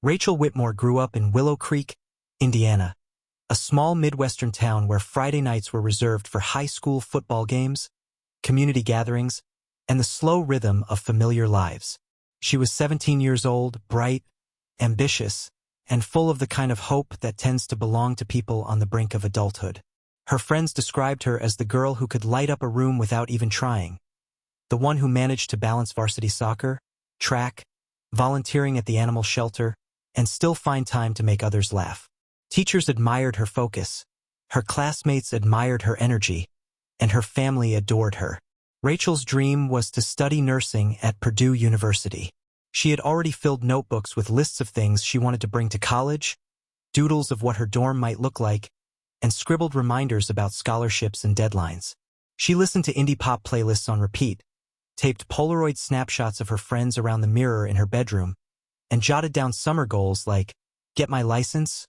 Rachel Whitmore grew up in Willow Creek, Indiana, a small Midwestern town where Friday nights were reserved for high school football games, community gatherings, and the slow rhythm of familiar lives. She was 17 years old, bright, ambitious, and full of the kind of hope that tends to belong to people on the brink of adulthood. Her friends described her as the girl who could light up a room without even trying, the one who managed to balance varsity soccer, track, volunteering at the animal shelter, and still find time to make others laugh. Teachers admired her focus, her classmates admired her energy, and her family adored her. Rachel's dream was to study nursing at Purdue University. She had already filled notebooks with lists of things she wanted to bring to college, doodles of what her dorm might look like, and scribbled reminders about scholarships and deadlines. She listened to indie pop playlists on repeat, taped Polaroid snapshots of her friends around the mirror in her bedroom, and jotted down summer goals like get my license,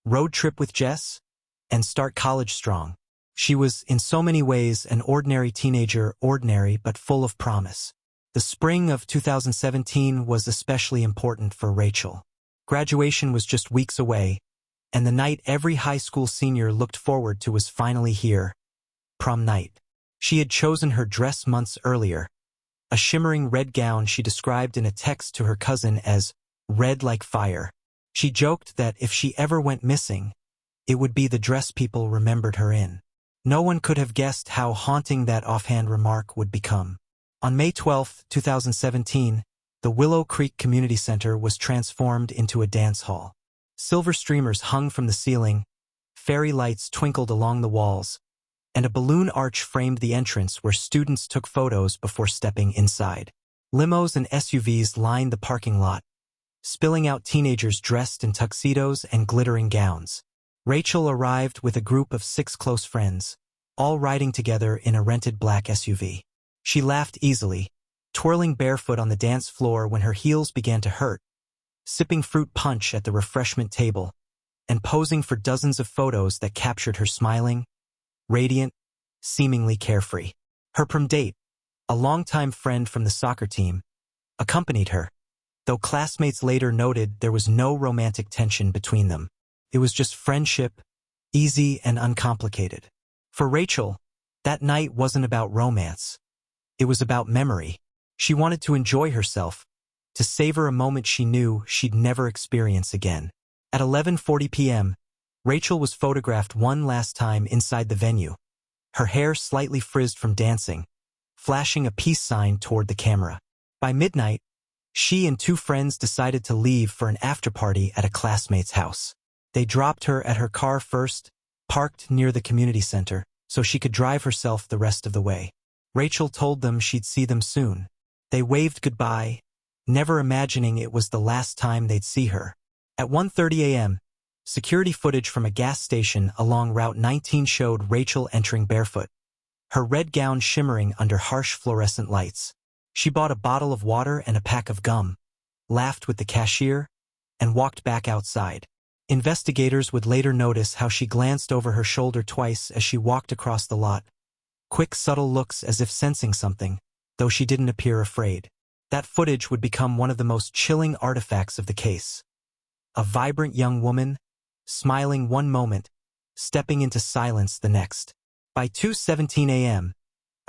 road trip with Jess, and start college strong. She was, in so many ways, an ordinary teenager, ordinary but full of promise. The spring of 2017 was especially important for Rachel. Graduation was just weeks away, and the night every high school senior looked forward to was finally here, prom night. She had chosen her dress months earlier, a shimmering red gown she described in a text to her cousin as red like fire. She joked that if she ever went missing, it would be the dress people remembered her in. No one could have guessed how haunting that offhand remark would become. On May 12, 2017, the Willow Creek Community Center was transformed into a dance hall. Silver streamers hung from the ceiling, fairy lights twinkled along the walls, and a balloon arch framed the entrance where students took photos before stepping inside. Limos and SUVs lined the parking lot, spilling out teenagers dressed in tuxedos and glittering gowns. Rachel arrived with a group of 6 close friends, all riding together in a rented black SUV. She laughed easily, twirling barefoot on the dance floor when her heels began to hurt, sipping fruit punch at the refreshment table, and posing for dozens of photos that captured her smiling, radiant, seemingly carefree. Her prom date, a longtime friend from the soccer team, accompanied her, though classmates later noted there was no romantic tension between them. It was just friendship, easy and uncomplicated. For Rachel, that night wasn't about romance. It was about memory. She wanted to enjoy herself, to savor a moment she knew she'd never experience again. At 11:40 p.m., Rachel was photographed one last time inside the venue, her hair slightly frizzed from dancing, flashing a peace sign toward the camera. By midnight, she and 2 friends decided to leave for an after-party at a classmate's house. They dropped her at her car first, parked near the community center, so she could drive herself the rest of the way. Rachel told them she'd see them soon. They waved goodbye, never imagining it was the last time they'd see her. At 1:30 a.m., security footage from a gas station along Route 19 showed Rachel entering barefoot, her red gown shimmering under harsh fluorescent lights. She bought a bottle of water and a pack of gum, laughed with the cashier, and walked back outside. Investigators would later notice how she glanced over her shoulder twice as she walked across the lot. Quick, subtle looks as if sensing something, though she didn't appear afraid. That footage would become one of the most chilling artifacts of the case. A vibrant young woman, smiling one moment, stepping into silence the next. By 2:17 a.m.,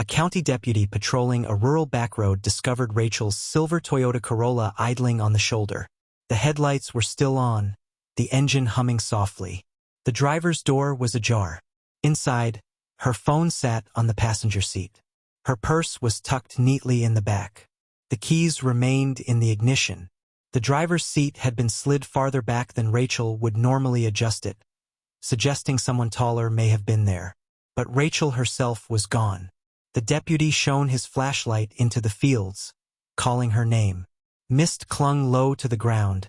a county deputy patrolling a rural backroad discovered Rachel's silver Toyota Corolla idling on the shoulder. The headlights were still on, the engine humming softly. The driver's door was ajar. Inside, her phone sat on the passenger seat. Her purse was tucked neatly in the back. The keys remained in the ignition. The driver's seat had been slid farther back than Rachel would normally adjust it, suggesting someone taller may have been there. But Rachel herself was gone. The deputy shone his flashlight into the fields, calling her name. Mist clung low to the ground,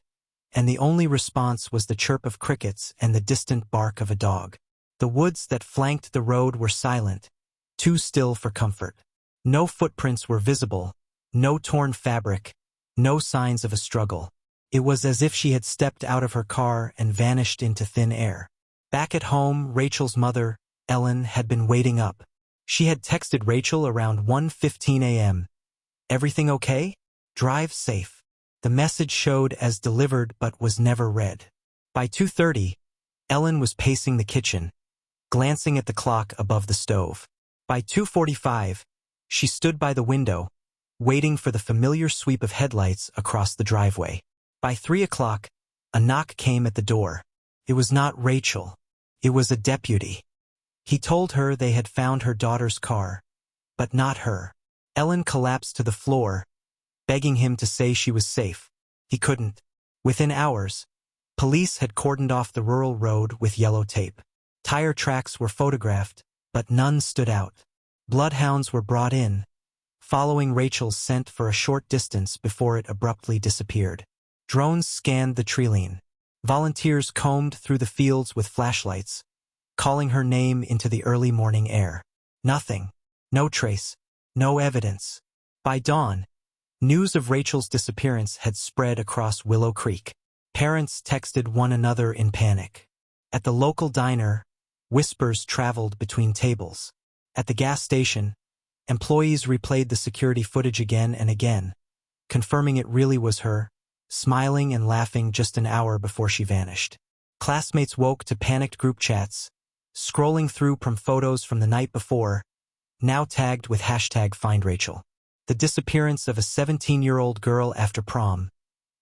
and the only response was the chirp of crickets and the distant bark of a dog. The woods that flanked the road were silent, too still for comfort. No footprints were visible, no torn fabric, no signs of a struggle. It was as if she had stepped out of her car and vanished into thin air. Back at home, Rachel's mother, Ellen, had been waiting up. She had texted Rachel around 1:15 a.m. "Everything okay? Drive safe." The message showed as delivered but was never read. By 2:30, Ellen was pacing the kitchen, glancing at the clock above the stove. By 2:45, she stood by the window, waiting for the familiar sweep of headlights across the driveway. By 3 o'clock, a knock came at the door. It was not Rachel. It was a deputy. He told her they had found her daughter's car, but not her. Ellen collapsed to the floor, begging him to say she was safe. He couldn't. Within hours, police had cordoned off the rural road with yellow tape. Tire tracks were photographed, but none stood out. Bloodhounds were brought in, following Rachel's scent for a short distance before it abruptly disappeared. Drones scanned the treeline. Volunteers combed through the fields with flashlights, calling her name into the early morning air. Nothing. No trace. No evidence. By dawn, news of Rachel's disappearance had spread across Willow Creek. Parents texted one another in panic. At the local diner, whispers traveled between tables. At the gas station, employees replayed the security footage again and again, confirming it really was her, smiling and laughing just an hour before she vanished. Classmates woke to panicked group chats, scrolling through photos from the night before, now tagged with #FindRachel. The disappearance of a 17-year-old girl after prom,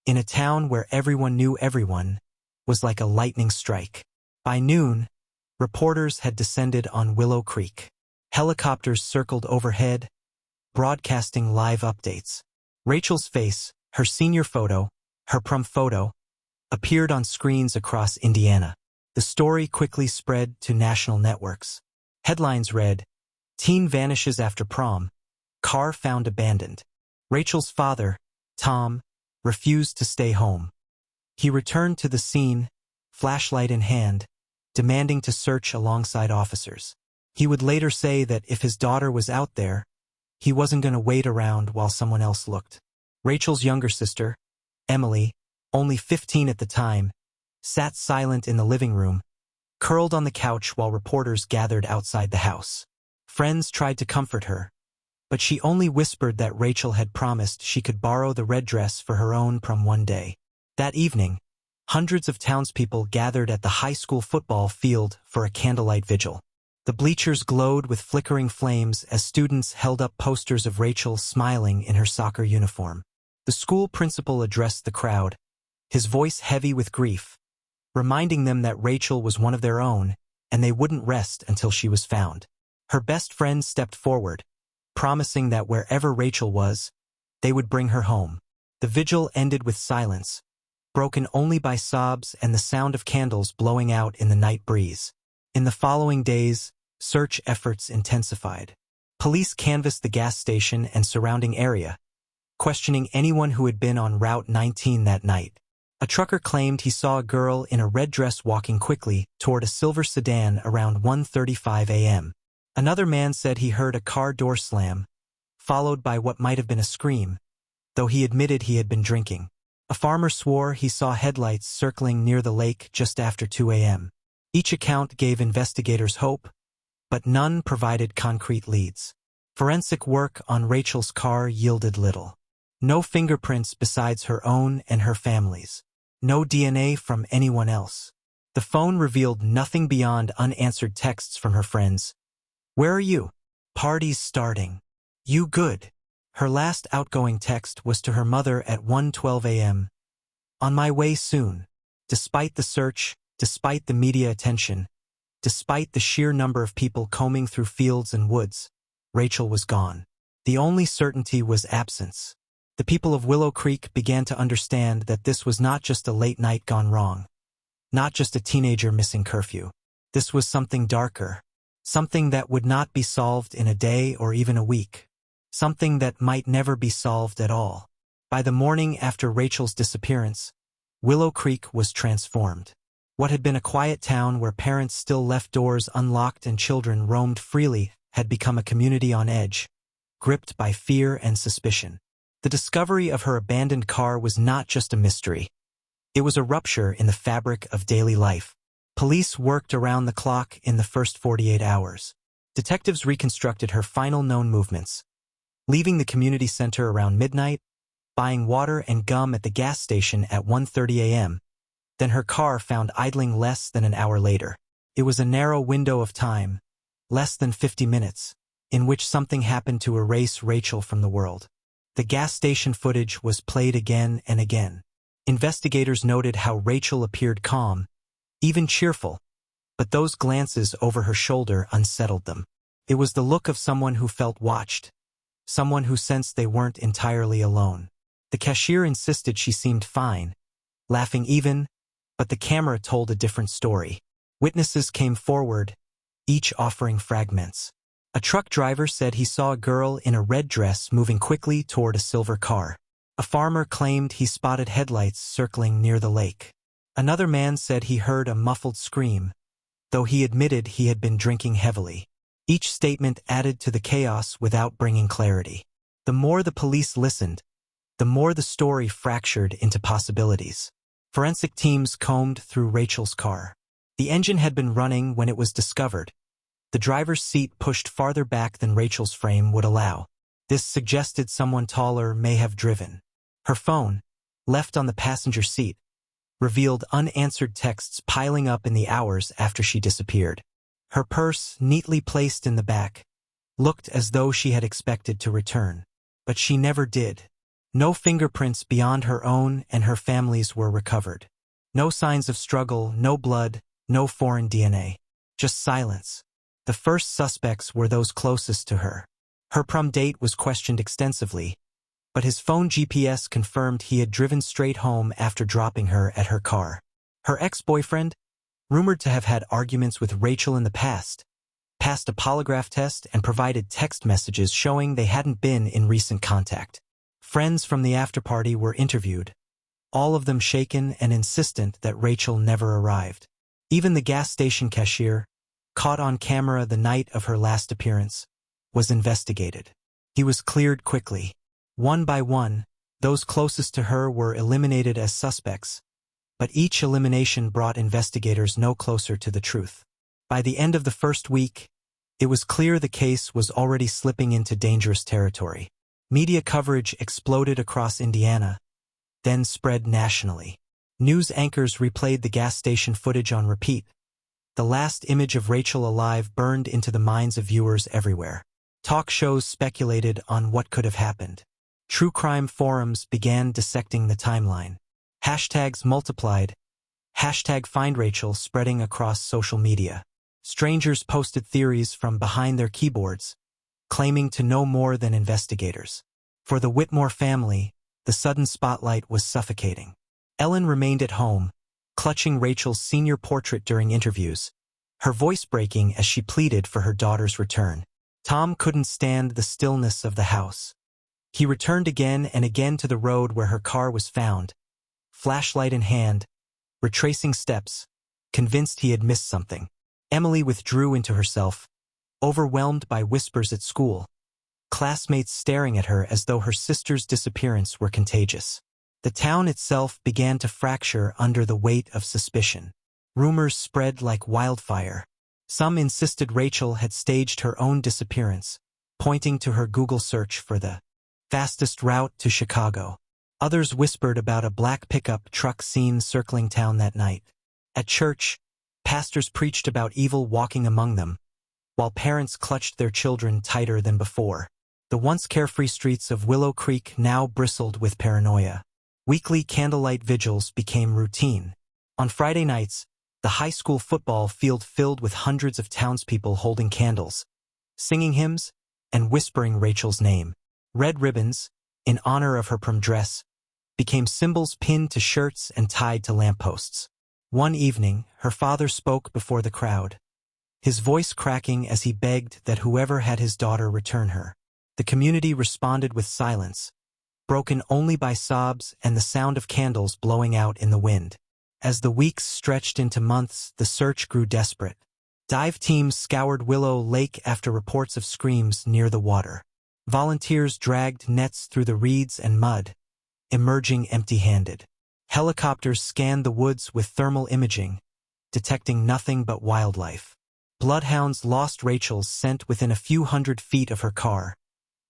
in a town where everyone knew everyone, was like a lightning strike. By noon, reporters had descended on Willow Creek. Helicopters circled overhead, broadcasting live updates. Rachel's face, her senior photo, her prom photo, appeared on screens across Indiana. The story quickly spread to national networks. Headlines read, "Teen vanishes after prom, car found abandoned." Rachel's father, Tom, refused to stay home. He returned to the scene, flashlight in hand, demanding to search alongside officers. He would later say that if his daughter was out there, he wasn't going to wait around while someone else looked. Rachel's younger sister, Emily, only 15 at the time, sat silent in the living room, curled on the couch while reporters gathered outside the house. Friends tried to comfort her, but she only whispered that Rachel had promised she could borrow the red dress for her own prom one day. That evening, hundreds of townspeople gathered at the high school football field for a candlelight vigil. The bleachers glowed with flickering flames as students held up posters of Rachel smiling in her soccer uniform. The school principal addressed the crowd, his voice heavy with grief, reminding them that Rachel was one of their own, and they wouldn't rest until she was found. Her best friend stepped forward, promising that wherever Rachel was, they would bring her home. The vigil ended with silence, broken only by sobs and the sound of candles blowing out in the night breeze. In the following days, search efforts intensified. Police canvassed the gas station and surrounding area, questioning anyone who had been on Route 19 that night. A trucker claimed he saw a girl in a red dress walking quickly toward a silver sedan around 1:35 a.m. Another man said he heard a car door slam, followed by what might have been a scream, though he admitted he had been drinking. A farmer swore he saw headlights circling near the lake just after 2 a.m. Each account gave investigators hope, but none provided concrete leads. Forensic work on Rachel's car yielded little. No fingerprints besides her own and her family's. No DNA from anyone else. The phone revealed nothing beyond unanswered texts from her friends. "Where are you? Party's starting. You good?" Her last outgoing text was to her mother at 1:12 a.m. "On my way soon." Despite the search, despite the media attention, despite the sheer number of people combing through fields and woods, Rachel was gone. The only certainty was absence. The people of Willow Creek began to understand that this was not just a late night gone wrong, not just a teenager missing curfew. This was something darker, something that would not be solved in a day or even a week, something that might never be solved at all. By the morning after Rachel's disappearance, Willow Creek was transformed. What had been a quiet town where parents still left doors unlocked and children roamed freely had become a community on edge, gripped by fear and suspicion. The discovery of her abandoned car was not just a mystery. It was a rupture in the fabric of daily life. Police worked around the clock in the first 48 hours. Detectives reconstructed her final known movements, leaving the community center around midnight, buying water and gum at the gas station at 1:30 a.m., then her car found idling less than an hour later. It was a narrow window of time, less than 50 minutes, in which something happened to erase Rachel from the world. The gas station footage was played again and again. Investigators noted how Rachel appeared calm, even cheerful, but those glances over her shoulder unsettled them. It was the look of someone who felt watched, someone who sensed they weren't entirely alone. The cashier insisted she seemed fine, laughing even, but the camera told a different story. Witnesses came forward, each offering fragments. A truck driver said he saw a girl in a red dress moving quickly toward a silver car. A farmer claimed he spotted headlights circling near the lake. Another man said he heard a muffled scream, though he admitted he had been drinking heavily. Each statement added to the chaos without bringing clarity. The more the police listened, the more the story fractured into possibilities. Forensic teams combed through Rachel's car. The engine had been running when it was discovered. The driver's seat pushed farther back than Rachel's frame would allow. This suggested someone taller may have driven. Her phone, left on the passenger seat, revealed unanswered texts piling up in the hours after she disappeared. Her purse, neatly placed in the back, looked as though she had expected to return. But she never did. No fingerprints beyond her own and her family's were recovered. No signs of struggle, no blood, no foreign DNA. Just silence. The first suspects were those closest to her. Her prom date was questioned extensively, but his phone GPS confirmed he had driven straight home after dropping her at her car. Her ex-boyfriend, rumored to have had arguments with Rachel in the past, passed a polygraph test and provided text messages showing they hadn't been in recent contact. Friends from the afterparty were interviewed, all of them shaken and insistent that Rachel never arrived. Even the gas station cashier, caught on camera the night of her last appearance, was investigated. He was cleared quickly. One by one, those closest to her were eliminated as suspects, but each elimination brought investigators no closer to the truth. By the end of the first week, it was clear the case was already slipping into dangerous territory. Media coverage exploded across Indiana, then spread nationally. News anchors replayed the gas station footage on repeat. The last image of Rachel alive burned into the minds of viewers everywhere. Talk shows speculated on what could have happened. True crime forums began dissecting the timeline. Hashtags multiplied. #FindRachel spreading across social media. Strangers posted theories from behind their keyboards, claiming to know more than investigators. For the Whitmore family, the sudden spotlight was suffocating. Ellen remained at home, clutching Rachel's senior portrait during interviews, her voice breaking as she pleaded for her daughter's return. Tom couldn't stand the stillness of the house. He returned again and again to the road where her car was found, flashlight in hand, retracing steps, convinced he had missed something. Emily withdrew into herself, overwhelmed by whispers at school, classmates staring at her as though her sister's disappearance were contagious. The town itself began to fracture under the weight of suspicion. Rumors spread like wildfire. Some insisted Rachel had staged her own disappearance, pointing to her Google search for the fastest route to Chicago. Others whispered about a black pickup truck seen circling town that night. At church, pastors preached about evil walking among them, while parents clutched their children tighter than before. The once carefree streets of Willow Creek now bristled with paranoia. Weekly candlelight vigils became routine. On Friday nights, the high school football field filled with hundreds of townspeople holding candles, singing hymns, and whispering Rachel's name. Red ribbons, in honor of her prom dress, became symbols pinned to shirts and tied to lampposts. One evening, her father spoke before the crowd, his voice cracking as he begged that whoever had his daughter return her. The community responded with silence, broken only by sobs and the sound of candles blowing out in the wind. As the weeks stretched into months, the search grew desperate. Dive teams scoured Willow Lake after reports of screams near the water. Volunteers dragged nets through the reeds and mud, emerging empty-handed. Helicopters scanned the woods with thermal imaging, detecting nothing but wildlife. Bloodhounds lost Rachel's scent within a few hundred feet of her car,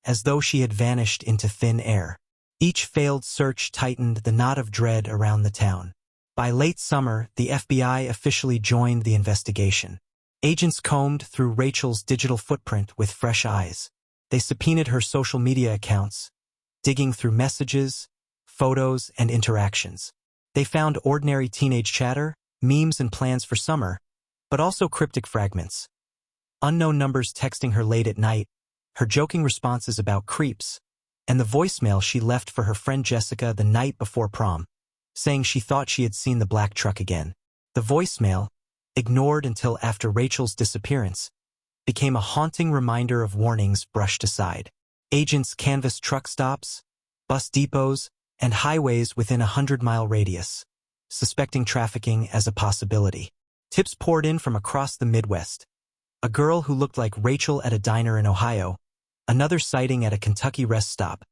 as though she had vanished into thin air. Each failed search tightened the knot of dread around the town. By late summer, the FBI officially joined the investigation. Agents combed through Rachel's digital footprint with fresh eyes. They subpoenaed her social media accounts, digging through messages, photos, and interactions. They found ordinary teenage chatter, memes and plans for summer, but also cryptic fragments. Unknown numbers texting her late at night, her joking responses about creeps, and the voicemail she left for her friend Jessica the night before prom, saying she thought she had seen the black truck again. The voicemail, ignored until after Rachel's disappearance, became a haunting reminder of warnings brushed aside. Agents canvassed truck stops, bus depots, and highways within a 100-mile radius, suspecting trafficking as a possibility. Tips poured in from across the Midwest. A girl who looked like Rachel at a diner in Ohio, another sighting at a Kentucky rest stop,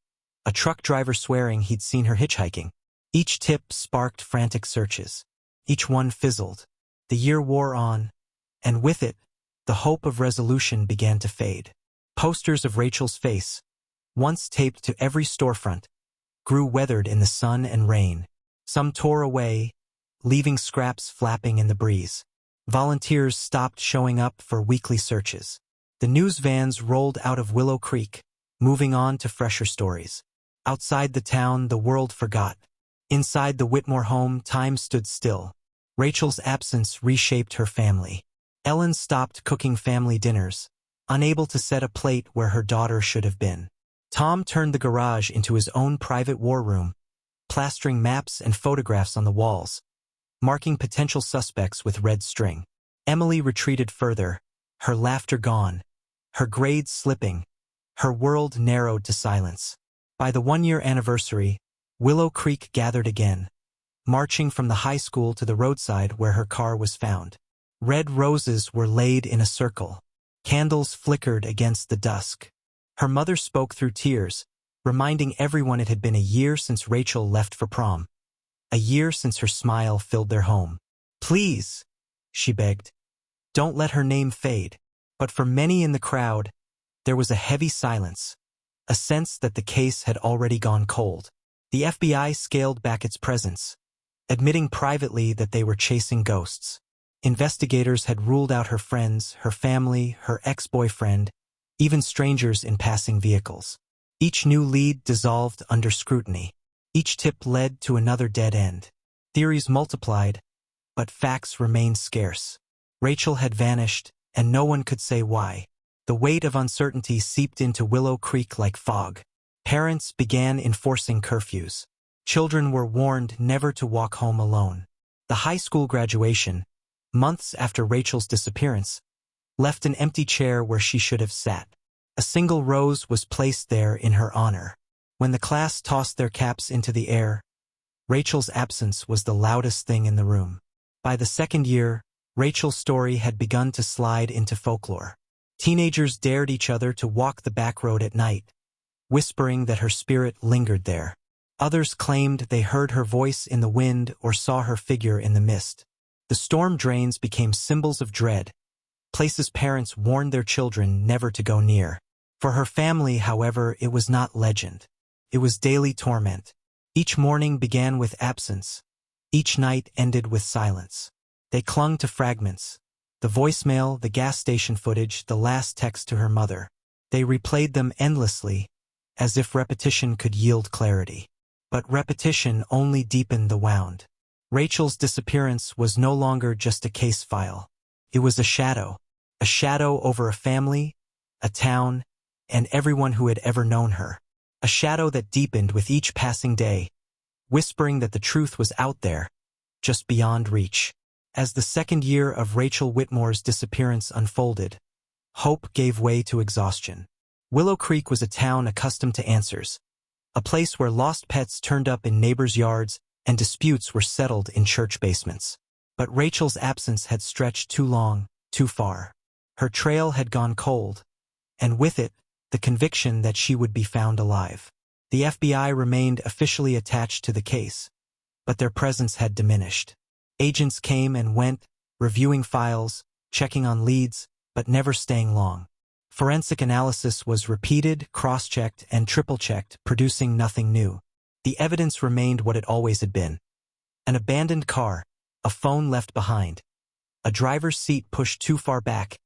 a truck driver swearing he'd seen her hitchhiking. Each tip sparked frantic searches. Each one fizzled. The year wore on, and with it, the hope of resolution began to fade. Posters of Rachel's face, once taped to every storefront, grew weathered in the sun and rain. Some tore away, leaving scraps flapping in the breeze. Volunteers stopped showing up for weekly searches. The news vans rolled out of Willow Creek, moving on to fresher stories. Outside the town, the world forgot. Inside the Whitmore home, time stood still. Rachel's absence reshaped her family. Ellen stopped cooking family dinners, unable to set a plate where her daughter should have been. Tom turned the garage into his own private war room, plastering maps and photographs on the walls, marking potential suspects with red string. Emily retreated further, her laughter gone, her grades slipping, her world narrowed to silence. By the one-year anniversary, Willow Creek gathered again, marching from the high school to the roadside where her car was found. Red roses were laid in a circle. Candles flickered against the dusk. Her mother spoke through tears, reminding everyone it had been a year since Rachel left for prom. A year since her smile filled their home. "Please," she begged, "don't let her name fade." But for many in the crowd, there was a heavy silence, a sense that the case had already gone cold. The FBI scaled back its presence, admitting privately that they were chasing ghosts. Investigators had ruled out her friends, her family, her ex-boyfriend, even strangers in passing vehicles. Each new lead dissolved under scrutiny. Each tip led to another dead end. Theories multiplied, but facts remained scarce. Rachel had vanished, and no one could say why. The weight of uncertainty seeped into Willow Creek like fog. Parents began enforcing curfews. Children were warned never to walk home alone. The high school graduation, months after Rachel's disappearance, left an empty chair where she should have sat. A single rose was placed there in her honor. When the class tossed their caps into the air, Rachel's absence was the loudest thing in the room. By the second year, Rachel's story had begun to slide into folklore. Teenagers dared each other to walk the back road at night, whispering that her spirit lingered there. Others claimed they heard her voice in the wind or saw her figure in the mist. The storm drains became symbols of dread, places parents warned their children never to go near. For her family, however, it was not legend. It was daily torment. Each morning began with absence. Each night ended with silence. They clung to fragments. The voicemail, the gas station footage, the last text to her mother. They replayed them endlessly, as if repetition could yield clarity. But repetition only deepened the wound. Rachel's disappearance was no longer just a case file. It was a shadow over a family, a town, and everyone who had ever known her. A shadow that deepened with each passing day, whispering that the truth was out there, just beyond reach. As the second year of Rachel Whitmore's disappearance unfolded, hope gave way to exhaustion. Willow Creek was a town accustomed to answers, a place where lost pets turned up in neighbors' yards and disputes were settled in church basements. But Rachel's absence had stretched too long, too far. Her trail had gone cold, and with it, the conviction that she would be found alive. The FBI remained officially attached to the case, but their presence had diminished. Agents came and went, reviewing files, checking on leads, but never staying long. Forensic analysis was repeated, cross-checked, and triple-checked, producing nothing new. The evidence remained what it always had been. An abandoned car, a phone left behind, a driver's seat pushed too far back,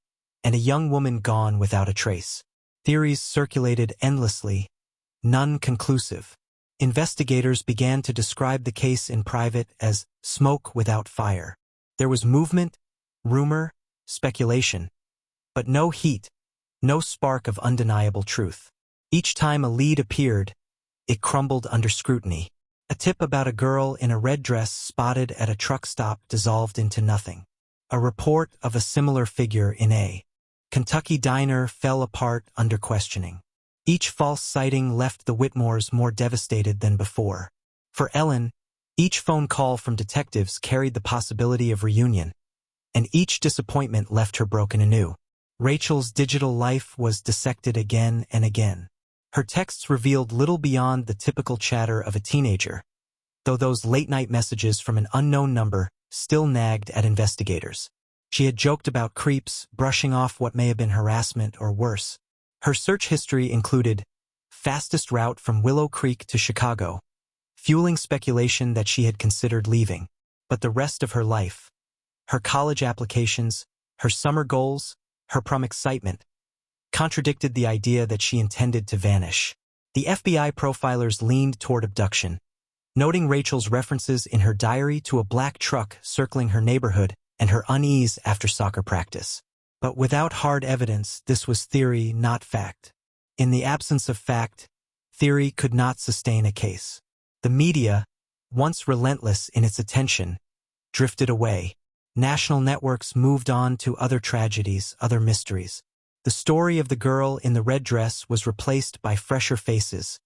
and a young woman gone without a trace. Theories circulated endlessly, none conclusive. Investigators began to describe the case in private as smoke without fire. There was movement, rumor, speculation, but no heat, no spark of undeniable truth. Each time a lead appeared, it crumbled under scrutiny. A tip about a girl in a red dress spotted at a truck stop dissolved into nothing. A report of a similar figure in a Kentucky diner fell apart under questioning. Each false sighting left the Whitmores more devastated than before. For Ellen, each phone call from detectives carried the possibility of reunion, and each disappointment left her broken anew. Rachel's digital life was dissected again and again. Her texts revealed little beyond the typical chatter of a teenager, though those late-night messages from an unknown number still nagged at investigators. She had joked about creeps, brushing off what may have been harassment or worse. Her search history included fastest route from Willow Creek to Chicago, fueling speculation that she had considered leaving. But the rest of her life, her college applications, her summer goals, her prom excitement, contradicted the idea that she intended to vanish. The FBI profilers leaned toward abduction, noting Rachel's references in her diary to a black truck circling her neighborhood and her unease after soccer practice. But without hard evidence, this was theory, not fact. In the absence of fact, theory could not sustain a case. The media, once relentless in its attention, drifted away. National networks moved on to other tragedies, other mysteries. The story of the girl in the red dress was replaced by fresher faces,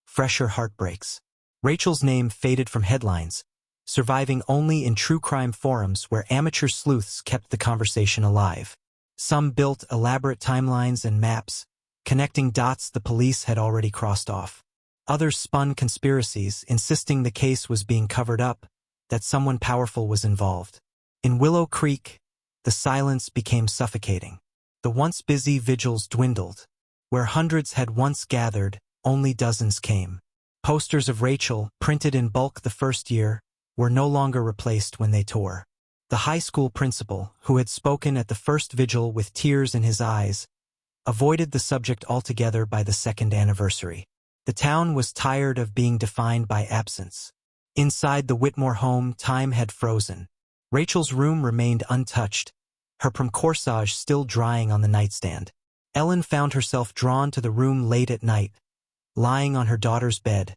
fresher heartbreaks. Rachel's name faded from headlines, surviving only in true crime forums where amateur sleuths kept the conversation alive. Some built elaborate timelines and maps, connecting dots the police had already crossed off. Others spun conspiracies, insisting the case was being covered up, that someone powerful was involved. In Willow Creek, the silence became suffocating. The once busy vigils dwindled. Where hundreds had once gathered, only dozens came. Posters of Rachel, printed in bulk the first year, were no longer replaced when they tore. The high school principal, who had spoken at the first vigil with tears in his eyes, avoided the subject altogether by the second anniversary. The town was tired of being defined by absence. Inside the Whitmore home, time had frozen. Rachel's room remained untouched, her prom corsage still drying on the nightstand. Ellen found herself drawn to the room late at night, lying on her daughter's bed,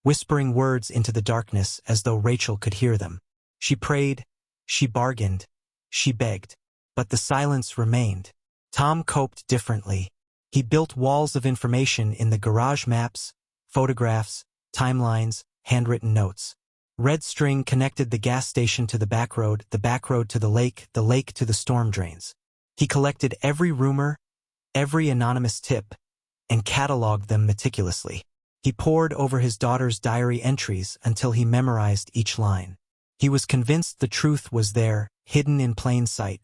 whispering words into the darkness as though Rachel could hear them. She prayed, she bargained, she begged, but the silence remained. Tom coped differently. He built walls of information in the garage: maps, photographs, timelines, handwritten notes. Red string connected the gas station to the back road to the lake to the storm drains. He collected every rumor, every anonymous tip, and cataloged them meticulously. He pored over his daughter's diary entries until he memorized each line. He was convinced the truth was there, hidden in plain sight.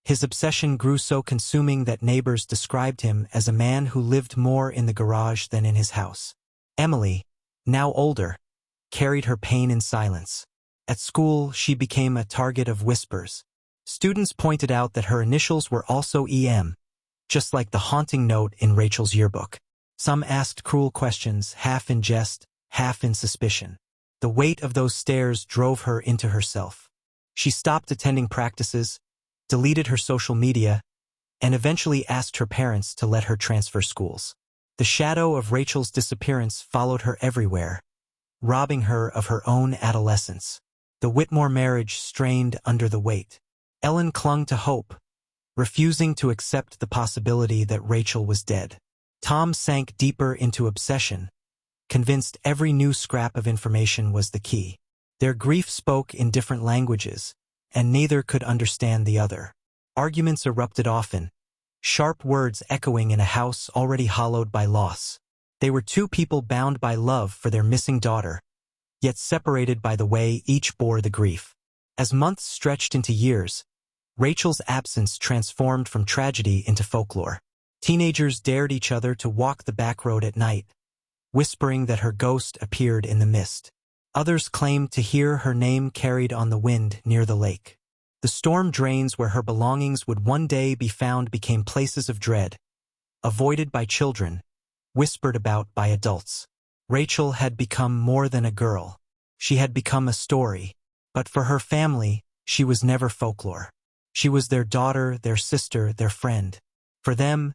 His obsession grew so consuming that neighbors described him as a man who lived more in the garage than in his house. Emily, now older, carried her pain in silence. At school, she became a target of whispers. Students pointed out that her initials were also EM, just like the haunting note in Rachel's yearbook. Some asked cruel questions, half in jest, half in suspicion. The weight of those stares drove her into herself. She stopped attending practices, deleted her social media, and eventually asked her parents to let her transfer schools. The shadow of Rachel's disappearance followed her everywhere, robbing her of her own adolescence. The Whitmore marriage strained under the weight. Ellen clung to hope, refusing to accept the possibility that Rachel was dead. Tom sank deeper into obsession, convinced every new scrap of information was the key. Their grief spoke in different languages, and neither could understand the other. Arguments erupted often, sharp words echoing in a house already hollowed by loss. They were two people bound by love for their missing daughter, yet separated by the way each bore the grief. As months stretched into years, Rachel's absence transformed from tragedy into folklore. Teenagers dared each other to walk the back road at night, whispering that her ghost appeared in the mist. Others claimed to hear her name carried on the wind near the lake. The storm drains where her belongings would one day be found became places of dread, avoided by children, whispered about by adults. Rachel had become more than a girl. She had become a story. But for her family, she was never folklore. She was their daughter, their sister, their friend. For them,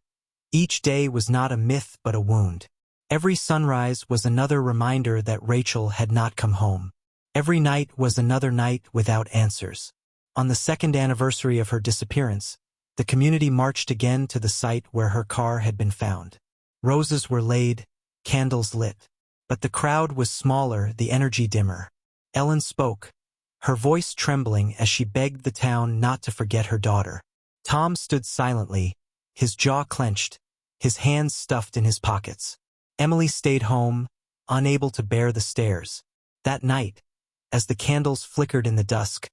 each day was not a myth but a wound. Every sunrise was another reminder that Rachel had not come home. Every night was another night without answers. On the second anniversary of her disappearance, the community marched again to the site where her car had been found. Roses were laid, candles lit. But the crowd was smaller, the energy dimmer. Ellen spoke, her voice trembling as she begged the town not to forget her daughter. Tom stood silently, his jaw clenched, his hands stuffed in his pockets. Emily stayed home, unable to bear the stares. That night, as the candles flickered in the dusk,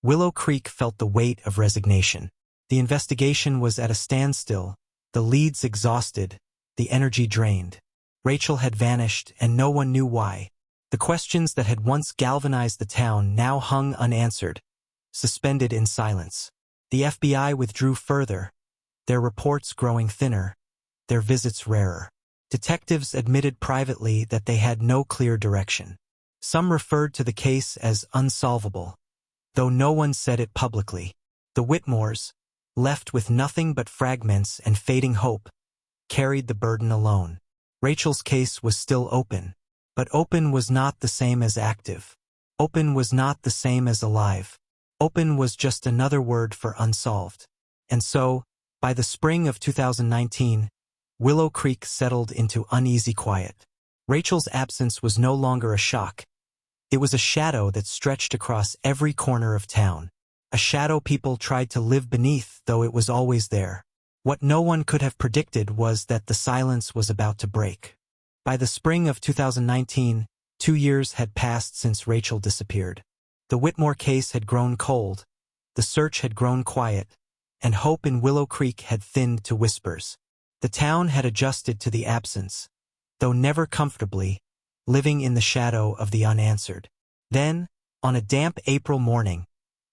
Willow Creek felt the weight of resignation. The investigation was at a standstill, the leads exhausted, the energy drained. Rachel had vanished, and no one knew why. The questions that had once galvanized the town now hung unanswered, suspended in silence. The FBI withdrew further, their reports growing thinner, their visits rarer. Detectives admitted privately that they had no clear direction. Some referred to the case as unsolvable, though no one said it publicly. The Whitmores, left with nothing but fragments and fading hope, carried the burden alone. Rachel's case was still open, but open was not the same as active. Open was not the same as alive. Open was just another word for unsolved. And so, by the spring of 2019, Willow Creek settled into uneasy quiet. Rachel's absence was no longer a shock. It was a shadow that stretched across every corner of town. A shadow people tried to live beneath, though it was always there. What no one could have predicted was that the silence was about to break. By the spring of 2019, 2 years had passed since Rachel disappeared. The Whitmore case had grown cold, the search had grown quiet, and hope in Willow Creek had thinned to whispers. The town had adjusted to the absence, though never comfortably, living in the shadow of the unanswered. Then, on a damp April morning,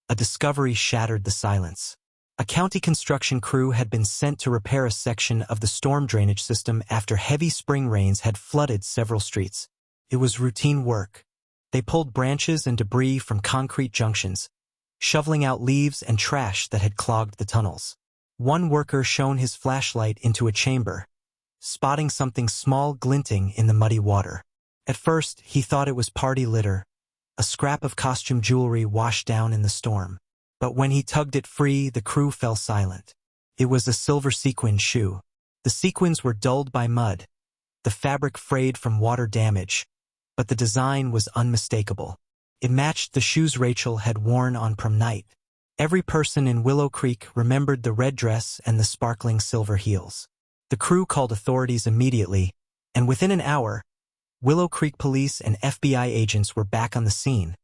a discovery shattered the silence. A county construction crew had been sent to repair a section of the storm drainage system after heavy spring rains had flooded several streets. It was routine work. They pulled branches and debris from concrete junctions, shoveling out leaves and trash that had clogged the tunnels. One worker shone his flashlight into a chamber, spotting something small glinting in the muddy water. At first, he thought it was party litter, a scrap of costume jewelry washed down in the storm. But when he tugged it free, the crew fell silent. It was a silver sequin shoe. The sequins were dulled by mud, the fabric frayed from water damage, but the design was unmistakable. It matched the shoes Rachel had worn on prom night. Every person in Willow Creek remembered the red dress and the sparkling silver heels. The crew called authorities immediately, and within an hour, Willow Creek police and FBI agents were back on the scene,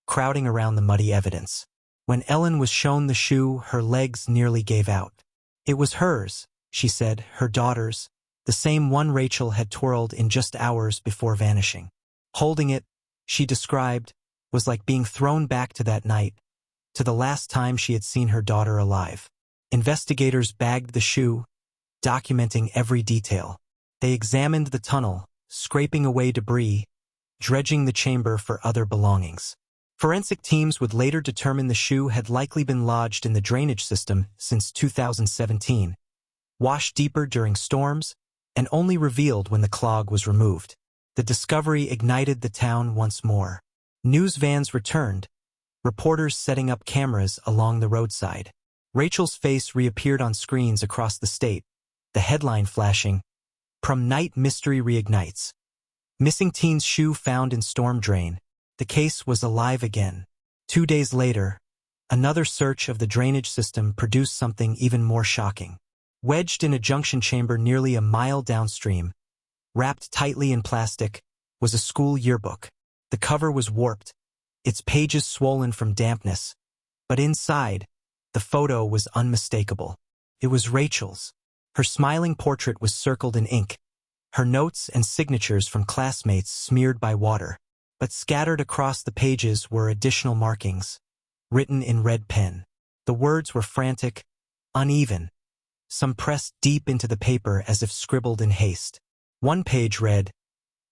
crowding around the muddy evidence. When Ellen was shown the shoe, her legs nearly gave out. It was hers, she said, her daughter's, the same one Rachel had twirled in just hours before vanishing. Holding it, she described, was like being thrown back to that night, to the last time she had seen her daughter alive. Investigators bagged the shoe, documenting every detail. They examined the tunnel, scraping away debris, dredging the chamber for other belongings. Forensic teams would later determine the shoe had likely been lodged in the drainage system since 2017, washed deeper during storms, and only revealed when the clog was removed. The discovery ignited the town once more. News vans returned, reporters setting up cameras along the roadside. Rachel's face reappeared on screens across the state, the headline flashing, "PromNightMystery reignites. Missing teen's shoe found in storm drain." The case was alive again. 2 days later, another search of the drainage system produced something even more shocking. Wedged in a junction chamber nearly a mile downstream, wrapped tightly in plastic, was a school yearbook. The cover was warped, its pages swollen from dampness, but inside, the photo was unmistakable. It was Rachel's. Her smiling portrait was circled in ink, her notes and signatures from classmates smeared by water. But scattered across the pages were additional markings, written in red pen. The words were frantic, uneven, some pressed deep into the paper as if scribbled in haste. One page read,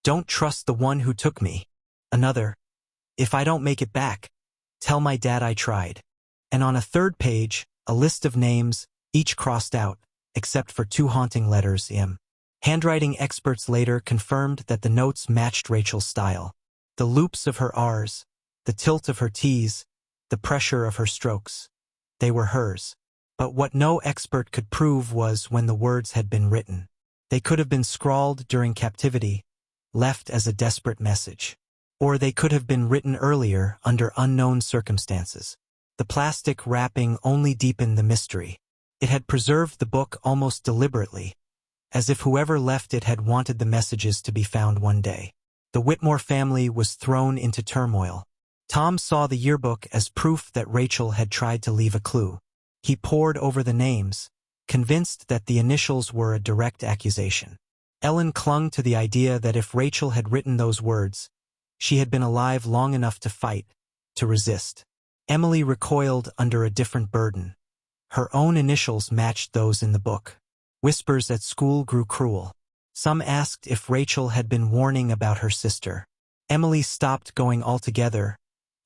"Don't trust the one who took me." Another, "If I don't make it back, tell my dad I tried." And on a third page, a list of names, each crossed out, except for two haunting letters M. Handwriting experts later confirmed that the notes matched Rachel's style. The loops of her R's, the tilt of her T's, the pressure of her strokes. They were hers. But what no expert could prove was when the words had been written. They could have been scrawled during captivity, left as a desperate message. Or they could have been written earlier under unknown circumstances. The plastic wrapping only deepened the mystery. It had preserved the book almost deliberately, as if whoever left it had wanted the messages to be found one day. The Whitmore family was thrown into turmoil. Tom saw the yearbook as proof that Rachel had tried to leave a clue. He pored over the names, convinced that the initials were a direct accusation. Ellen clung to the idea that if Rachel had written those words, she had been alive long enough to fight, to resist. Emily recoiled under a different burden. Her own initials matched those in the book. Whispers at school grew cruel. Some asked if Rachel had been warning about her sister. Emily stopped going altogether,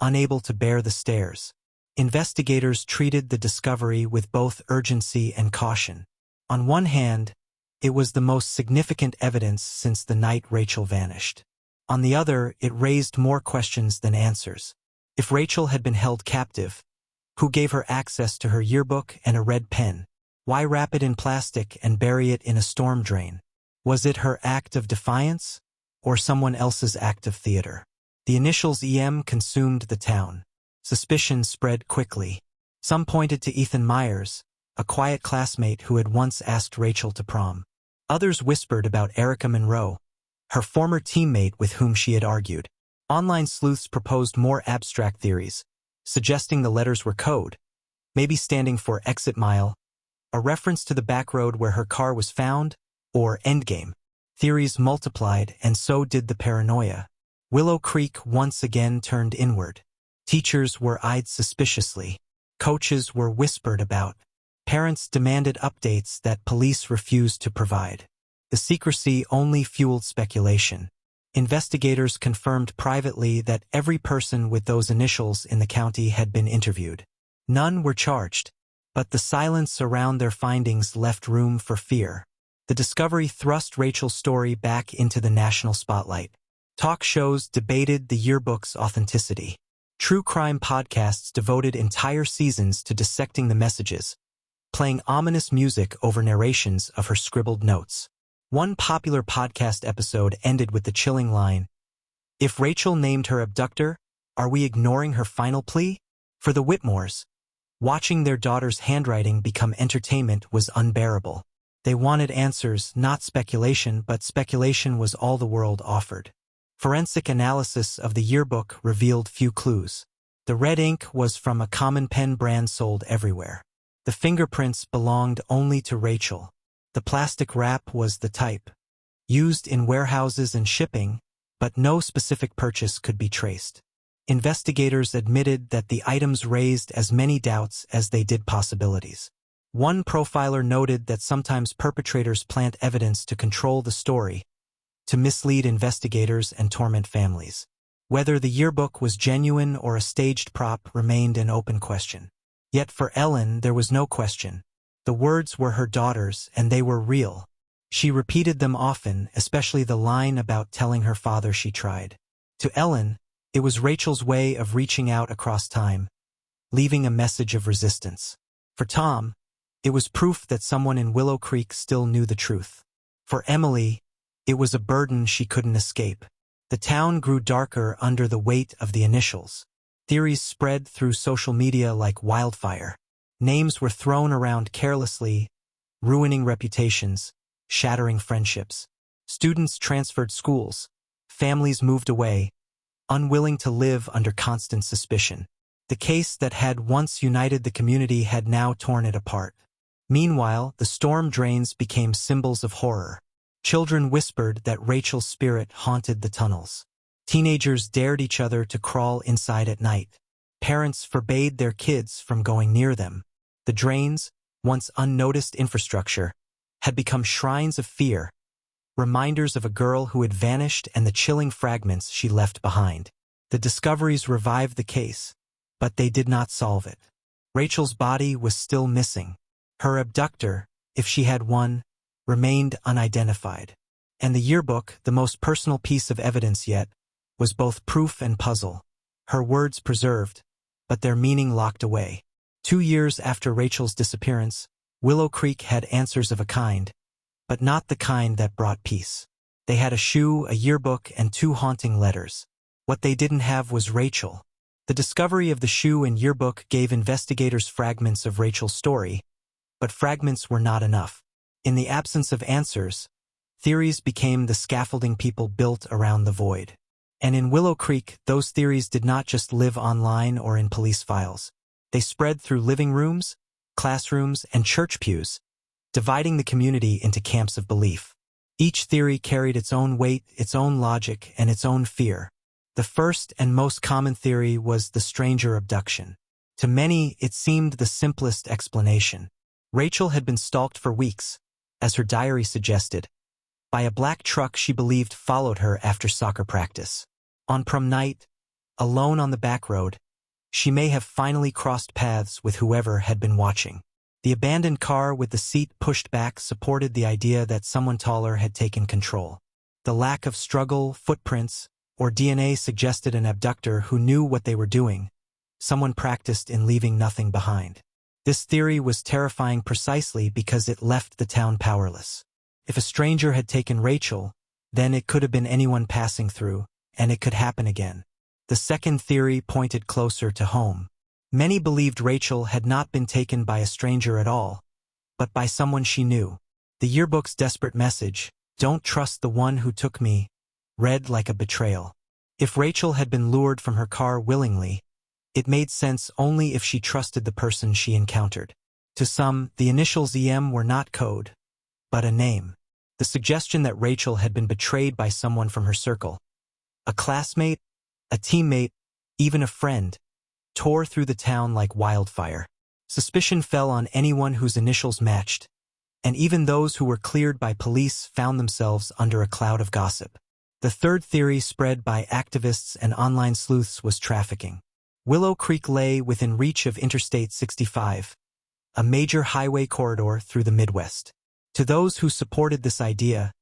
unable to bear the stares. Investigators treated the discovery with both urgency and caution. On one hand, it was the most significant evidence since the night Rachel vanished. On the other, it raised more questions than answers. If Rachel had been held captive, who gave her access to her yearbook and a red pen? Why wrap it in plastic and bury it in a storm drain? Was it her act of defiance, or someone else's act of theater? The initials EM consumed the town. Suspicion spread quickly. Some pointed to Ethan Myers, a quiet classmate who had once asked Rachel to prom. Others whispered about Erica Monroe, her former teammate with whom she had argued. Online sleuths proposed more abstract theories, suggesting the letters were code, maybe standing for exit mile, a reference to the back road where her car was found, or endgame. Theories multiplied, and so did the paranoia. Willow Creek once again turned inward. Teachers were eyed suspiciously. Coaches were whispered about. Parents demanded updates that police refused to provide. The secrecy only fueled speculation. Investigators confirmed privately that every person with those initials in the county had been interviewed. None were charged, but the silence around their findings left room for fear. The discovery thrust Rachel's story back into the national spotlight. Talk shows debated the yearbook's authenticity. True crime podcasts devoted entire seasons to dissecting the messages, playing ominous music over narrations of her scribbled notes. One popular podcast episode ended with the chilling line, "If Rachel named her abductor, are we ignoring her final plea?" For the Whitmores, watching their daughter's handwriting become entertainment was unbearable. They wanted answers, not speculation, but speculation was all the world offered. Forensic analysis of the yearbook revealed few clues. The red ink was from a common pen brand sold everywhere. The fingerprints belonged only to Rachel. The plastic wrap was the type, used in warehouses and shipping, but no specific purchase could be traced. Investigators admitted that the items raised as many doubts as they did possibilities. One profiler noted that sometimes perpetrators plant evidence to control the story, to mislead investigators and torment families. Whether the yearbook was genuine or a staged prop remained an open question. Yet for Ellen, there was no question. The words were her daughter's, and they were real. She repeated them often, especially the line about telling her father she tried. To Ellen, it was Rachel's way of reaching out across time, leaving a message of resistance. For Tom, it was proof that someone in Willow Creek still knew the truth. For Emily, it was a burden she couldn't escape. The town grew darker under the weight of the initials. Theories spread through social media like wildfire. Names were thrown around carelessly, ruining reputations, shattering friendships. Students transferred schools. Families moved away, unwilling to live under constant suspicion. The case that had once united the community had now torn it apart. Meanwhile, the storm drains became symbols of horror. Children whispered that Rachel's spirit haunted the tunnels. Teenagers dared each other to crawl inside at night. Parents forbade their kids from going near them. The drains, once unnoticed infrastructure, had become shrines of fear, reminders of a girl who had vanished and the chilling fragments she left behind. The discoveries revived the case, but they did not solve it. Rachel's body was still missing. Her abductor, if she had one, remained unidentified. And the yearbook, the most personal piece of evidence yet, was both proof and puzzle. Her words preserved, but their meaning locked away. 2 years after Rachel's disappearance, Willow Creek had answers of a kind, but not the kind that brought peace. They had a shoe, a yearbook, and 2 haunting letters. What they didn't have was Rachel. The discovery of the shoe and yearbook gave investigators fragments of Rachel's story, but fragments were not enough. In the absence of answers, theories became the scaffolding people built around the void. And in Willow Creek, those theories did not just live online or in police files. They spread through living rooms, classrooms, and church pews, dividing the community into camps of belief. Each theory carried its own weight, its own logic, and its own fear. The first and most common theory was the stranger abduction. To many, it seemed the simplest explanation. Rachel had been stalked for weeks, as her diary suggested, by a black truck she believed followed her after soccer practice. On prom night, alone on the back road, she may have finally crossed paths with whoever had been watching. The abandoned car with the seat pushed back supported the idea that someone taller had taken control. The lack of struggle, footprints, or DNA suggested an abductor who knew what they were doing, someone practiced in leaving nothing behind. This theory was terrifying precisely because it left the town powerless. If a stranger had taken Rachel, then it could have been anyone passing through, and it could happen again. The second theory pointed closer to home. Many believed Rachel had not been taken by a stranger at all, but by someone she knew. The yearbook's desperate message, "Don't trust the one who took me," read like a betrayal. If Rachel had been lured from her car willingly, it made sense only if she trusted the person she encountered. To some, the initials EM were not code, but a name. The suggestion that Rachel had been betrayed by someone from her circle, a classmate, a teammate, even a friend, tore through the town like wildfire. Suspicion fell on anyone whose initials matched, and even those who were cleared by police found themselves under a cloud of gossip. The third theory spread by activists and online sleuths was trafficking. Willow Creek lay within reach of Interstate 65, a major highway corridor through the Midwest. To those who supported this idea,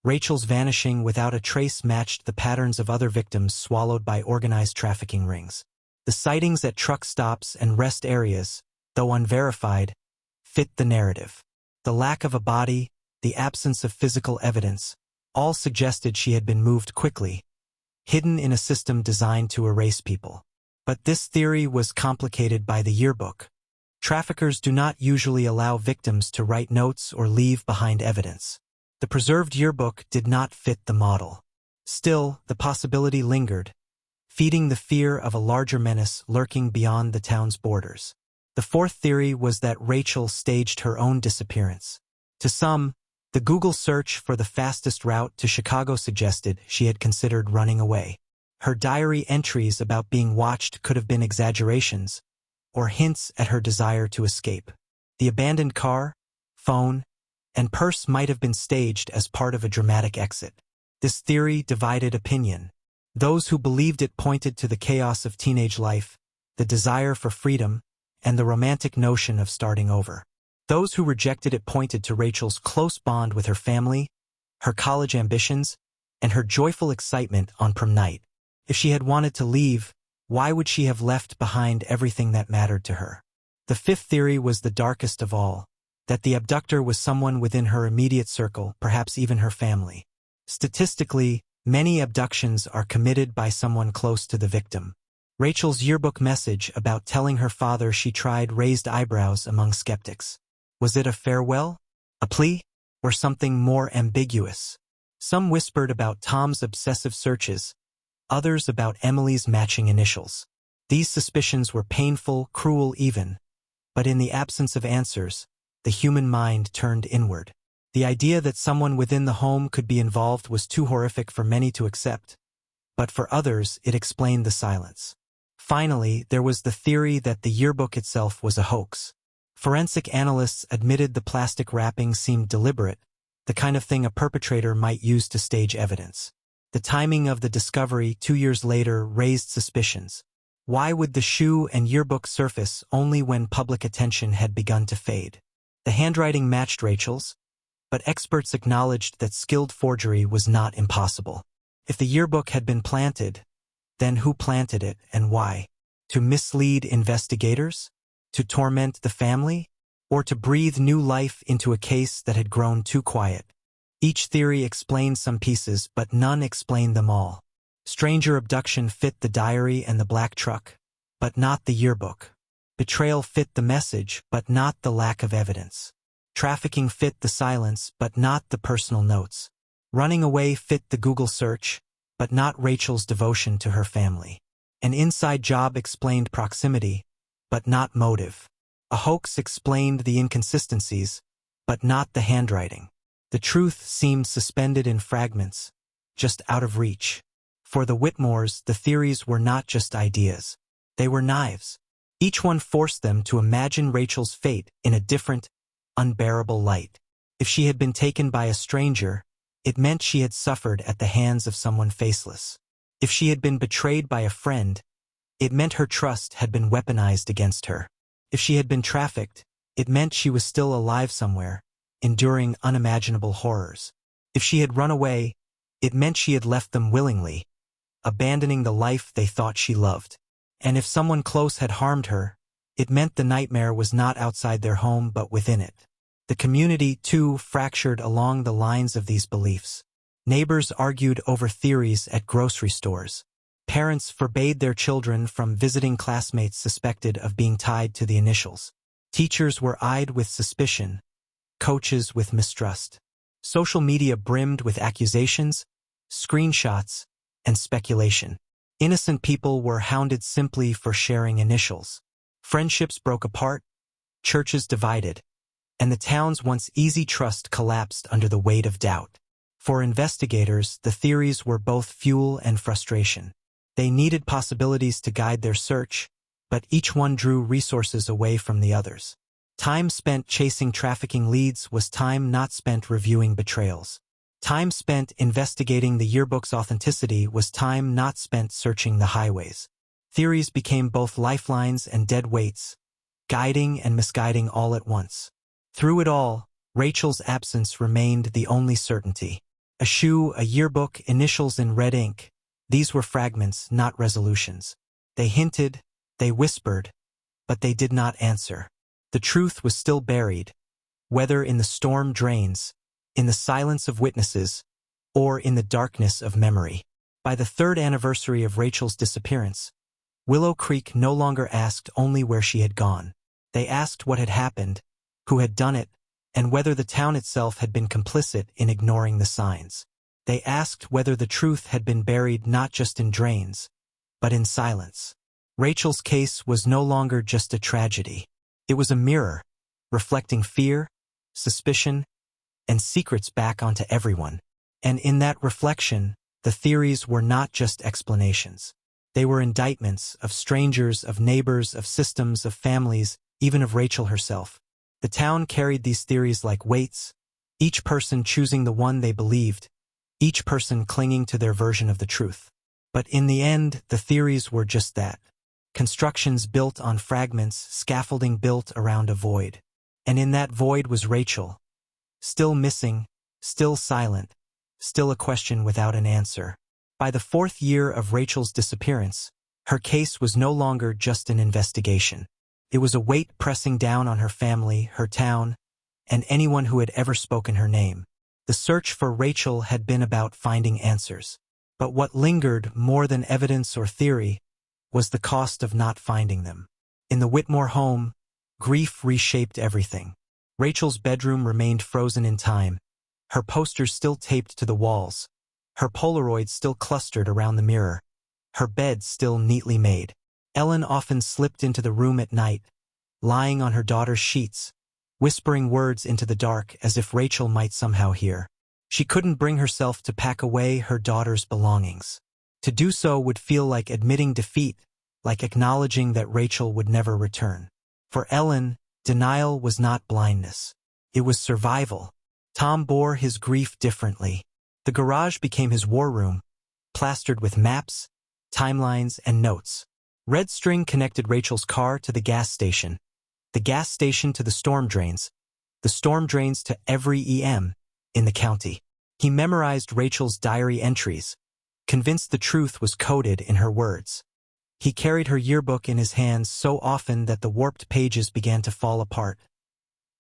Rachel's vanishing without a trace matched the patterns of other victims swallowed by organized trafficking rings. The sightings at truck stops and rest areas, though unverified, fit the narrative. The lack of a body, the absence of physical evidence, all suggested she had been moved quickly, hidden in a system designed to erase people. But this theory was complicated by the yearbook. Traffickers do not usually allow victims to write notes or leave behind evidence. The preserved yearbook did not fit the model. Still, the possibility lingered, feeding the fear of a larger menace lurking beyond the town's borders. The fourth theory was that Rachel staged her own disappearance. To some, the Google search for the fastest route to Chicago suggested she had considered running away. Her diary entries about being watched could have been exaggerations, or hints at her desire to escape. The abandoned car, phone, and purse might have been staged as part of a dramatic exit. This theory divided opinion. Those who believed it pointed to the chaos of teenage life, the desire for freedom, and the romantic notion of starting over. Those who rejected it pointed to Rachel's close bond with her family, her college ambitions, and her joyful excitement on prom night. If she had wanted to leave, why would she have left behind everything that mattered to her? The fifth theory was the darkest of all, that the abductor was someone within her immediate circle, perhaps even her family. Statistically, many abductions are committed by someone close to the victim. Rachel's yearbook message about telling her father she tried raised eyebrows among skeptics. Was it a farewell, a plea, or something more ambiguous? Some whispered about Tom's obsessive searches, others about Emily's matching initials. These suspicions were painful, cruel even, but in the absence of answers, the human mind turned inward. The idea that someone within the home could be involved was too horrific for many to accept, but for others it explained the silence. Finally, there was the theory that the yearbook itself was a hoax. Forensic analysts admitted the plastic wrapping seemed deliberate, the kind of thing a perpetrator might use to stage evidence. The timing of the discovery 2 years later raised suspicions. Why would the shoe and yearbook surface only when public attention had begun to fade? The handwriting matched Rachel's, but experts acknowledged that skilled forgery was not impossible. If the yearbook had been planted, then who planted it and why? To mislead investigators? To torment the family? Or to breathe new life into a case that had grown too quiet? Each theory explained some pieces, but none explained them all. Stranger abduction fit the diary and the black truck, but not the yearbook. Betrayal fit the message, but not the lack of evidence. Trafficking fit the silence, but not the personal notes. Running away fit the Google search, but not Rachel's devotion to her family. An inside job explained proximity, but not motive. A hoax explained the inconsistencies, but not the handwriting. The truth seemed suspended in fragments, just out of reach. For the Whitmores, the theories were not just ideas. They were knives. Each one forced them to imagine Rachel's fate in a different, unbearable light. If she had been taken by a stranger, it meant she had suffered at the hands of someone faceless. If she had been betrayed by a friend, it meant her trust had been weaponized against her. If she had been trafficked, it meant she was still alive somewhere, enduring unimaginable horrors. If she had run away, it meant she had left them willingly, abandoning the life they thought she loved. And if someone close had harmed her, it meant the nightmare was not outside their home but within it. The community, too, fractured along the lines of these beliefs. Neighbors argued over theories at grocery stores. Parents forbade their children from visiting classmates suspected of being tied to the initials. Teachers were eyed with suspicion, coaches with mistrust. Social media brimmed with accusations, screenshots, and speculation. Innocent people were hounded simply for sharing initials. Friendships broke apart, churches divided, and the town's once easy trust collapsed under the weight of doubt. For investigators, the theories were both fuel and frustration. They needed possibilities to guide their search, but each one drew resources away from the others. Time spent chasing trafficking leads was time not spent reviewing betrayals. Time spent investigating the yearbook's authenticity was time not spent searching the highways. Theories became both lifelines and dead weights, guiding and misguiding all at once. Through it all, Rachel's absence remained the only certainty. A shoe, a yearbook, initials in red ink. These were fragments, not resolutions. They hinted, they whispered, but they did not answer. The truth was still buried, whether in the storm drains, in the silence of witnesses, or in the darkness of memory. By the 3rd anniversary of Rachel's disappearance, Willow Creek no longer asked only where she had gone. They asked what had happened, who had done it, and whether the town itself had been complicit in ignoring the signs. They asked whether the truth had been buried not just in drains, but in silence. Rachel's case was no longer just a tragedy. It was a mirror, reflecting fear, suspicion, and secrets back onto everyone. And in that reflection, the theories were not just explanations. They were indictments of strangers, of neighbors, of systems, of families, even of Rachel herself. The town carried these theories like weights, each person choosing the one they believed, each person clinging to their version of the truth. But in the end, the theories were just that. Constructions built on fragments, scaffolding built around a void. And in that void was Rachel, still missing, still silent, still a question without an answer. By the 4th year of Rachel's disappearance, her case was no longer just an investigation. It was a weight pressing down on her family, her town, and anyone who had ever spoken her name. The search for Rachel had been about finding answers. But what lingered more than evidence or theory was the cost of not finding them. In the Whitmore home, grief reshaped everything. Rachel's bedroom remained frozen in time, her posters still taped to the walls, her Polaroids still clustered around the mirror, her bed still neatly made. Ellen often slipped into the room at night, lying on her daughter's sheets, whispering words into the dark as if Rachel might somehow hear. She couldn't bring herself to pack away her daughter's belongings. To do so would feel like admitting defeat, like acknowledging that Rachel would never return. For Ellen, denial was not blindness. It was survival. Tom bore his grief differently. The garage became his war room, plastered with maps, timelines, and notes. Red string connected Rachel's car to the gas station to the storm drains to every EM in the county. He memorized Rachel's diary entries, convinced the truth was coded in her words. He carried her yearbook in his hands so often that the warped pages began to fall apart.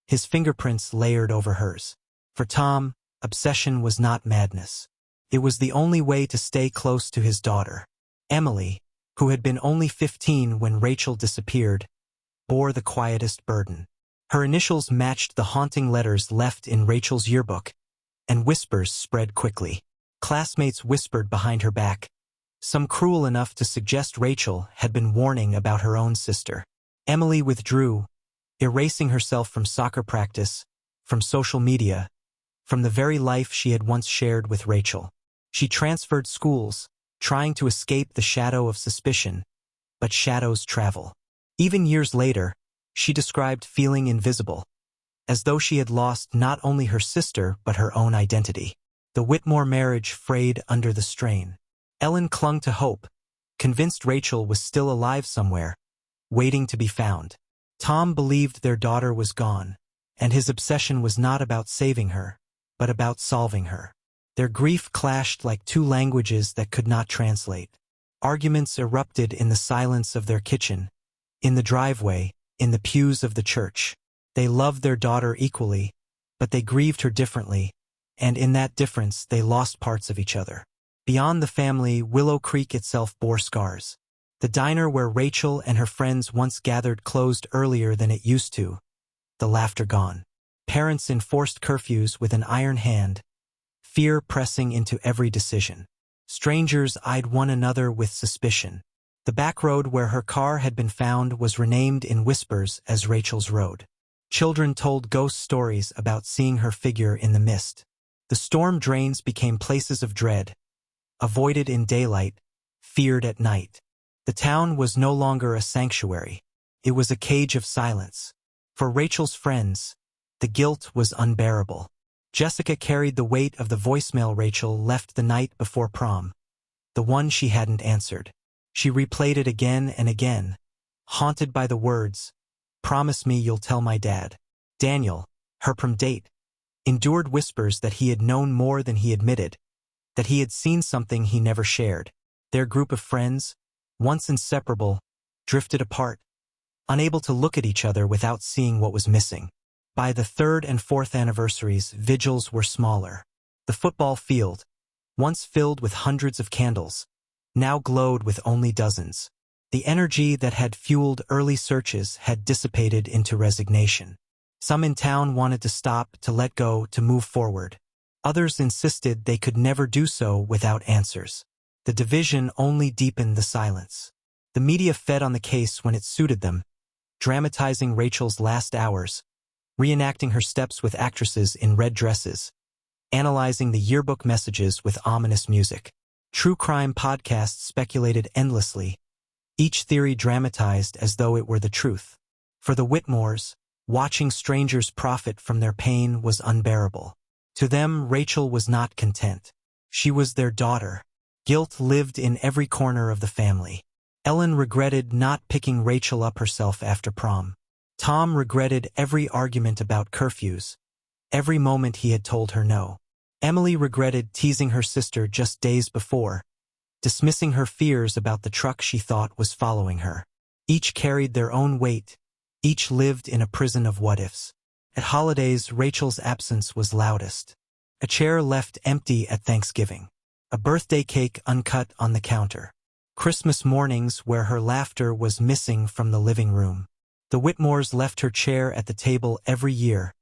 His fingerprints layered over hers. For Tom, obsession was not madness. It was the only way to stay close to his daughter. Emily, who had been only 15 when Rachel disappeared, bore the quietest burden. Her initials matched the haunting letters left in Rachel's yearbook, and whispers spread quickly. Classmates whispered behind her back, some cruel enough to suggest Rachel had been warning about her own sister. Emily withdrew, erasing herself from soccer practice, from social media, from the very life she had once shared with Rachel. She transferred schools, trying to escape the shadow of suspicion, but shadows travel. Even years later, she described feeling invisible, as though she had lost not only her sister but her own identity. The Whitmore marriage frayed under the strain. Ellen clung to hope, convinced Rachel was still alive somewhere, waiting to be found. Tom believed their daughter was gone, and his obsession was not about saving her, but about solving her. Their grief clashed like two languages that could not translate. Arguments erupted in the silence of their kitchen, in the driveway, in the pews of the church. They loved their daughter equally, but they grieved her differently, and in that difference they lost parts of each other. Beyond the family, Willow Creek itself bore scars. The diner where Rachel and her friends once gathered closed earlier than it used to, the laughter gone. Parents enforced curfews with an iron hand, fear pressing into every decision. Strangers eyed one another with suspicion. The back road where her car had been found was renamed in whispers as Rachel's Road. Children told ghost stories about seeing her figure in the mist. The storm drains became places of dread, avoided in daylight, feared at night. The town was no longer a sanctuary. It was a cage of silence. For Rachel's friends, the guilt was unbearable. Jessica carried the weight of the voicemail Rachel left the night before prom, the one she hadn't answered. She replayed it again and again, haunted by the words, "Promise me you'll tell my dad." Daniel, her prom date, endured whispers that he had known more than he admitted, that he had seen something he never shared. Their group of friends, once inseparable, drifted apart, unable to look at each other without seeing what was missing. By the third and fourth anniversaries, vigils were smaller. The football field, once filled with hundreds of candles, now glowed with only dozens. The energy that had fueled early searches had dissipated into resignation. Some in town wanted to stop, to let go, to move forward. Others insisted they could never do so without answers. The division only deepened the silence. The media fed on the case when it suited them, dramatizing Rachel's last hours, reenacting her steps with actresses in red dresses, analyzing the yearbook messages with ominous music. True crime podcasts speculated endlessly, each theory dramatized as though it were the truth. For the Whitmores, watching strangers profit from their pain was unbearable. To them, Rachel was not content. She was their daughter. Guilt lived in every corner of the family. Ellen regretted not picking Rachel up herself after prom. Tom regretted every argument about curfews, every moment he had told her no. Emily regretted teasing her sister just days before, dismissing her fears about the truck she thought was following her. Each carried their own weight, each lived in a prison of what-ifs. At holidays, Rachel's absence was loudest. A chair left empty at Thanksgiving. A birthday cake uncut on the counter. Christmas mornings where her laughter was missing from the living room. The Whitmores left her chair at the table every year,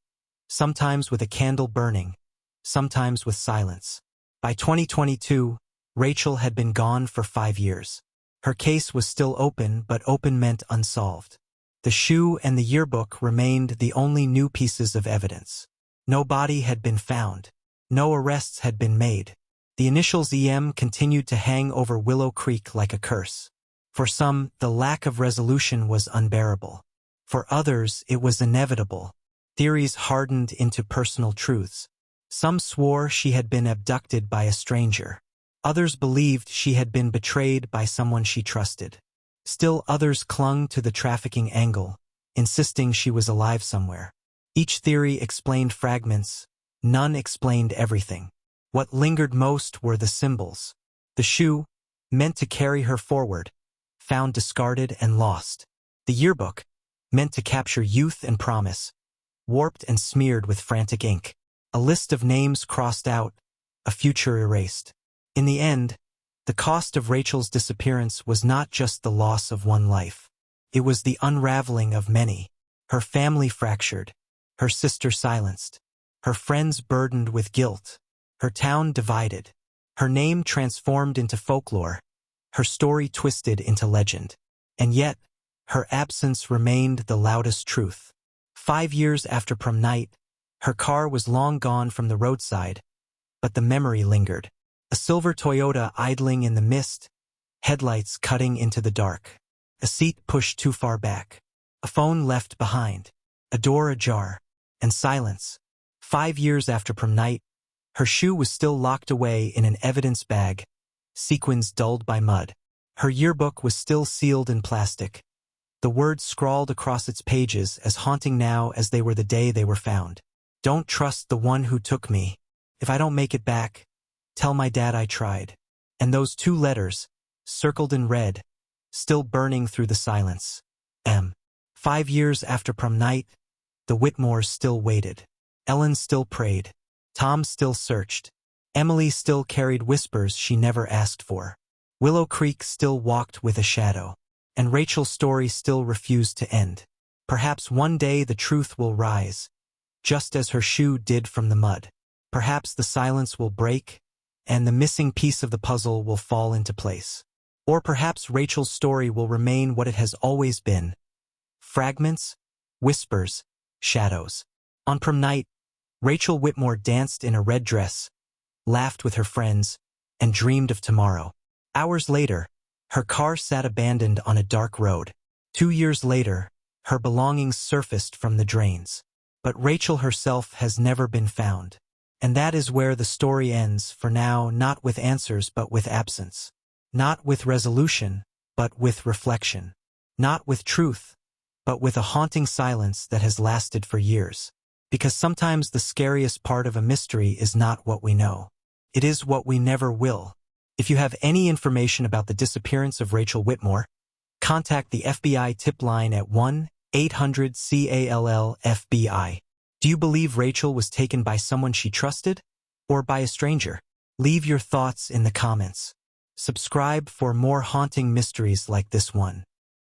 sometimes with a candle burning, sometimes with silence. By 2022, Rachel had been gone for 5 years. Her case was still open, but open meant unsolved. The shoe and the yearbook remained the only new pieces of evidence. No body had been found. No arrests had been made. The initials EM continued to hang over Willow Creek like a curse. For some, the lack of resolution was unbearable. For others, it was inevitable. Theories hardened into personal truths. Some swore she had been abducted by a stranger. Others believed she had been betrayed by someone she trusted. Still others clung to the trafficking angle, insisting she was alive somewhere. Each theory explained fragments. None explained everything. What lingered most were the symbols. The shoe, meant to carry her forward, found discarded and lost. The yearbook, meant to capture youth and promise, warped and smeared with frantic ink. A list of names crossed out, a future erased. In the end, the cost of Rachel's disappearance was not just the loss of one life. It was the unraveling of many. Her family fractured, her sister silenced, her friends burdened with guilt, her town divided, her name transformed into folklore, her story twisted into legend. And yet, her absence remained the loudest truth. 5 years after prom night, her car was long gone from the roadside, but the memory lingered. A silver Toyota idling in the mist, headlights cutting into the dark. A seat pushed too far back. A phone left behind. A door ajar. And silence. 5 years after prom night, her shoe was still locked away in an evidence bag, sequins dulled by mud. Her yearbook was still sealed in plastic, the words scrawled across its pages as haunting now as they were the day they were found. Don't trust the one who took me. If I don't make it back, tell my dad I tried. And those 2 letters, circled in red, still burning through the silence. 5 years after prom night, the Whitmores still waited. Ellen still prayed. Tom still searched. Emily still carried whispers she never asked for. Willow Creek still walked with a shadow. And Rachel's story still refused to end. Perhaps one day the truth will rise, just as her shoe did from the mud. Perhaps the silence will break, and the missing piece of the puzzle will fall into place. Or perhaps Rachel's story will remain what it has always been. Fragments, whispers, shadows. On prom night, Rachel Whitmore danced in a red dress, laughed with her friends, and dreamed of tomorrow. Hours later, her car sat abandoned on a dark road. 2 years later, her belongings surfaced from the drains. But Rachel herself has never been found. And that is where the story ends, for now, not with answers but with absence. Not with resolution, but with reflection. Not with truth, but with a haunting silence that has lasted for years. Because sometimes the scariest part of a mystery is not what we know. It is what we never will. If you have any information about the disappearance of Rachel Whitmore, contact the FBI tip line at 1-800-CALL-FBI. Do you believe Rachel was taken by someone she trusted, or by a stranger? Leave your thoughts in the comments. Subscribe for more haunting mysteries like this one.